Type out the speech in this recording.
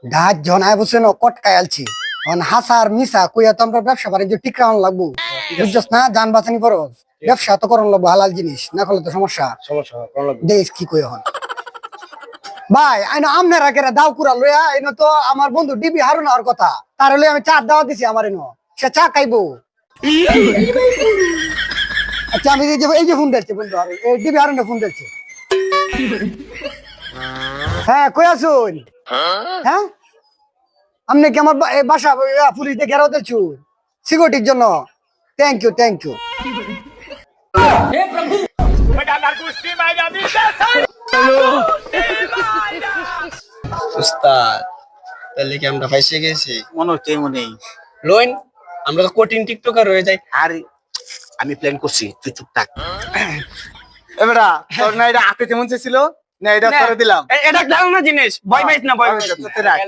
ঢাক জনায় বুঝছেন কটকায় আলছি হাসার মিসা কইয়া তো আমরা ব্যবসা বাণিজ্য ঠিক রাখা লাগবো বুঝছস না যান বাঁচানি খরচ ব্যবসা তো করন লাগবো হালাল জিনিস না করলে তো সমস্যা দেশ কি কই হন ভাই আইনো আমনেরা কেরা দাও কুড়া লইয়া এনো তো আমার বন্ধু ডিবি হারুন হওয়ার কথা তার লই আমি চা দাওয়া দিছি আমার এনো সে চা খাইবো আচ্ছা আমি এই যে ফোন দিচ্ছি বন্ধু এই ডিবি হারুন ফোন দিচ্ছি হ্যাঁ কই আসুন হ্যাঁ আপনি কি আমার বাসা পুলিশ দিয়ে ঘেরাও দিচ্ছু সিকিউরিটির জন্য থ্যাংক ইউ উস্তাদ তাহলে কি আমরা ফাইসে গেছি মনে হচ্ছে মনেই লোন আমরা তো কঠিন টিকটকার হয়ে যাই আর আমি প্ল্যান করছি তুই চুপ থাক এবারে তোর না এটা হাতে যেমন ছিল না এটা করে দিলাম এটা জানো না জিনিস ভয় পাইস না ভয় পাইস না।